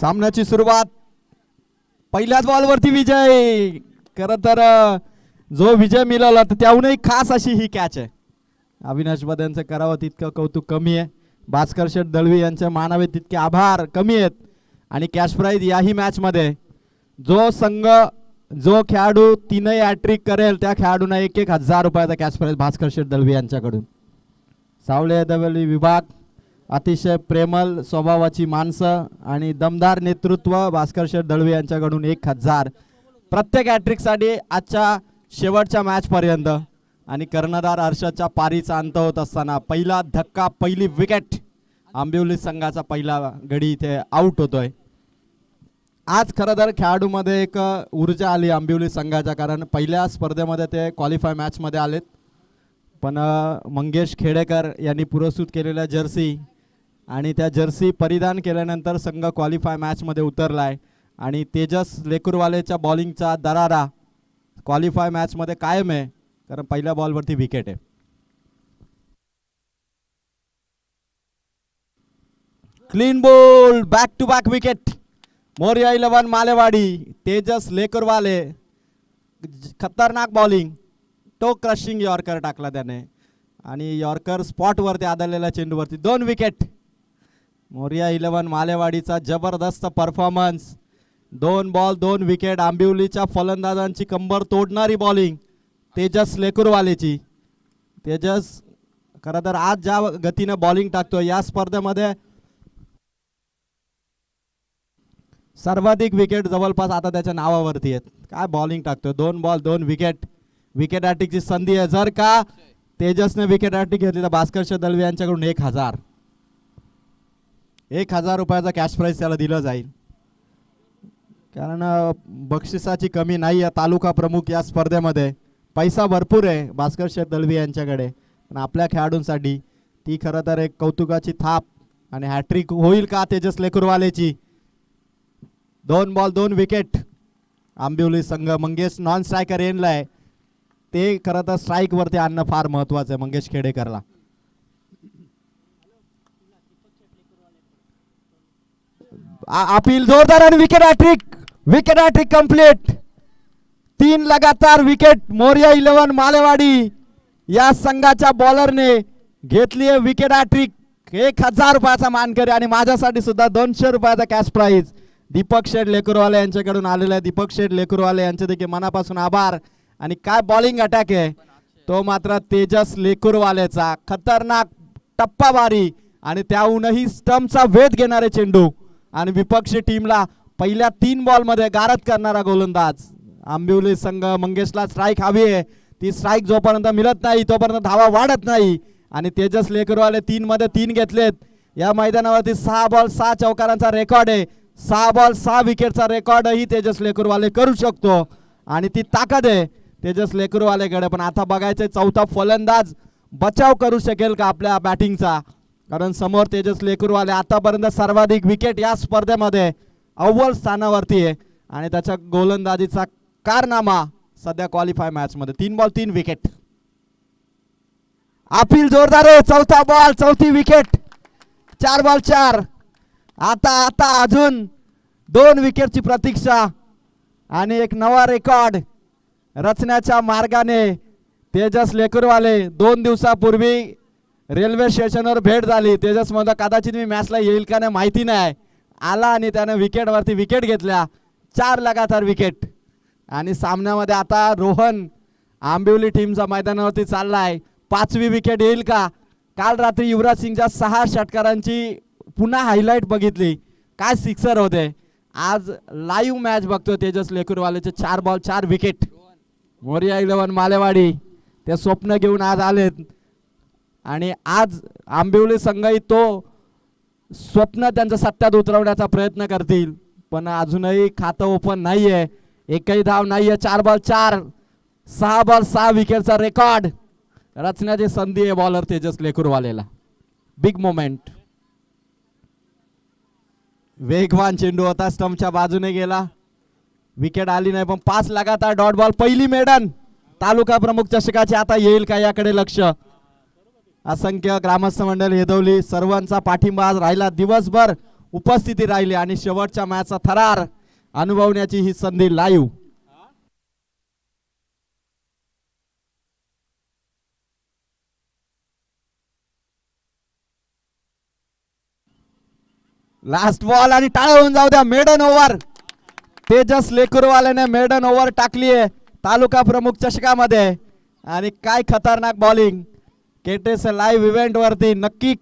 सामन्याची सुरुवात पहिल्याच बॉलवरती विजय. खरं तर जो विजय मिळाला त्याहूनही खास अशी ही कॅच आहे. अविनाश बद्यांचं करावं तितकं कौतुक कमी आहे. भास्कर शेठ दळवी यांचे मानावे तितके आभार कमी आहेत. आणि कॅश प्राईज याही मॅच मध्ये जो संघ जो खेळाडू तीनही हॅट्रिक करेल त्या खेळाडूंना 1,000 रुपयाचा कॅश प्राईज भास्कर शेठ दळवी यांच्याकडून. सावळे दवली विभाग अतिशय प्रेमळ स्वभावाची माणसं आणि दमदार नेतृत्व भास्कर शेठ दळवी यांच्याकडून 1,000 प्रत्येक हॅट्रिकसाठी आजच्या शेवटच्या मॅच पर्यंत. आणि कर्णधार हर्षदच्या पारीचा अंत होत असताना पहिला धक्का पहिली विकेट आंबिवली संघाचा पहिला गडी इथे आउट होतोय. आज खरं तर खेळाडूमध्ये एक ऊर्जा आली आंबिवली संघाच्या, कारण पहिल्या स्पर्धेमध्ये ते क्वालिफाय मॅचमध्ये आलेत पण मंगेश खेडेकर यांनी पुरस्कृत केलेल्या जर्सी आणि त्या जर्सी परिधान केल्यानंतर संघ क्वालिफाय मॅचमध्ये उतरलाय. आणि तेजस लेकुरवालेच्या बॉलिंगचा दरारा क्वालिफाय मॅचमध्ये कायम आहे, कारण पहिल्या बॉलवरती विकेट आहे. Clean ball back to back wicket Moriya 11 Malewadi. Tejas Lekurwale खतरनाक बॉलिंग, टो क्रशिंग यॉर्कर टाकला त्याने आणि यॉर्कर स्पॉटवरती आदळलेल्या चेंडूवरती 2 विकेट. मोरिया 11 मालेवाडीचा जबरदस्त परफॉर्मन्स. 2 ball 2 wicket. आंबिवलीच्या फलंदाजांची कंबर तोडणारी बॉलिंग तेजस लेकुरवालेची. तेजस खरं तर आज ज्या गतीने बॉलिंग टाकतो या स्पर्धेमध्ये सर्वाधिक विकेट जवळपास आता त्याच्या नावावरती आहेत. काय बॉलिंग टाकतोय. 2 बॉल 2 विकेट. विकेट हॅट्रिकची संधी आहे. जर का तेजसने विकेट हॅट्रिक घेतली तर भास्कर शेठ दळवी यांच्याकडून 1,000 रुपयाचा कॅश प्राईज त्याला दिलं जाईल, कारण बक्षिसाची कमी नाही आहे. तालुका प्रमुख या स्पर्धेमध्ये पैसा भरपूर आहे भास्कर शेठ दळवी यांच्याकडे, पण आपल्या खेळाडूंसाठी ती खरं तर एक कौतुकाची थाप. आणि हॅट्रिक होईल का तेजस लेकुरवालेची. 2 बॉल 2 विकेट. आंबिवली संघ मंगेश नॉन स्ट्रायकर येणलाय, ते खरं तर स्ट्राईक वरती आणणं फार महत्वाचं आहे मंगेश खेडेकरला. अपील जोरदार आणि wicket hat trick. Wicket hat trick complete. 3 लगातार विकेट मोरिया 11 मालेवाडी या संघाच्या बॉलरने घेतली आहे विकेट हॅट्रिक. 1,000 रुपयाचा मानकरी आणि माझ्यासाठी सुद्धा 200 रुपयाचा कॅश प्राईज दीपक शेठ लेकुरवाले यांच्याकडून आलेला आहे. दीपक शेठ लेकुरवाले यांचे देखील मनापासून आभार. आणि काय बॉलिंग अटॅक आहे तो मात्र तेजस लेकुरवालेचा. खतरनाक टप्पाबारी आणि त्याहूनही स्टंपचा वेध घेणारे चेंडू आणि विपक्षी टीमला पहिल्या 3 बॉलमध्ये गारद करणारा गोलंदाज. आंबिवली संघ मंगेशला स्ट्राईक हवी आहे, ती स्ट्राईक जोपर्यंत मिळत नाही तोपर्यंत धावा वाढत नाही. आणि तेजस लेकुरवाले 3 मध्ये 3 घेतलेत. या मैदानावरती 6 बॉल 6 चौकारांचा रेकॉर्ड आहे. 6 बॉल 6 विकेटचा रेकॉर्डही तेजस लेकुरवाले करू शकतो आणि ती ताकद आहे तेजस लेकुरवालेकडे. पण आता बघायचं चौथा फलंदाज बचाव करू शकेल का आपल्या बॅटिंगचा, कारण समोर तेजस लेकुरवाले आतापर्यंत सर्वाधिक विकेट या स्पर्धेमध्ये अव्वल स्थानावरती आहे आणि त्याच्या गोलंदाजीचा कारनामा सध्या क्वालिफाय मॅच मध्ये 3 बॉल 3 विकेट. अपील जोरदार आहे. चौथा बॉल 4थी विकेट. 4 बॉल 4. आता अजून 2 विकेटची प्रतीक्षा आणि एक नवा रेकॉर्ड रचण्याच्या मार्गाने तेजस लेकुरवाले. 2 दिवसापूर्वी रेल्वे स्टेशनवर भेट झाली. तेजस म्हणतो कदाचित मी मॅचला येईल का नाही माहिती नाही, आला आणि त्याने विकेटवरती विकेट घेतल्या. 4 लगातार विकेट. आणि सामन्यामध्ये आता रोहन आंबिवली टीमचा मैदानावरती चाललाय. 5वी विकेट येईल का. काल रात्री युवराज सिंगच्या 6 षटकारांची पुन्हा हायलाइट बघितली, काय सिक्सर होते. आज लाईव्ह मॅच बघतोय तेजस लेकुरवालेचे. 4 बॉल 4 विकेट. मोरिया 11 मालेवाडी ते स्वप्न घेऊन आज आलेत आणि आज आंबिवली संघही तो स्वप्न त्यांचं सत्यात उतरवण्याचा प्रयत्न करतील, पण अजूनही खातं ओपन नाहीये. एकही धाव नाहीये. 4 बॉल 4. 6 बॉल 6 विकेटचा रेकॉर्ड रचण्याची संधी आहे बॉलर तेजस लेकुरवालेला. Big moment. वेगवान चेंडू होता, स्टंपच्या बाजूने गेला, विकेट आली नाही. पण 5 लगातार डॉट बॉल. पहिली मेडन तालुका प्रमुख चषकाची आता येईल का याकडे लक्ष. असंख्य ग्रामस्थ मंडळ हेदवली सर्वांचा पाठिंबा आज राहिला. दिवसभर उपस्थिती राहिली आणि शेवटच्या मॅचचा थरार अनुभवण्याची ही संधी लाईव्ह. लास्ट बॉल आणि टाळ होऊन जाऊ द्या. मेडन ओव्हर तेजस लेकुरवाल्याने मेडन ओव्हर टाकली आहे तालुका प्रमुख चषकामध्ये आणि काय खतरनाक बॉलिंग. केटेस लाईव्ह इव्हेंट वरती नक्की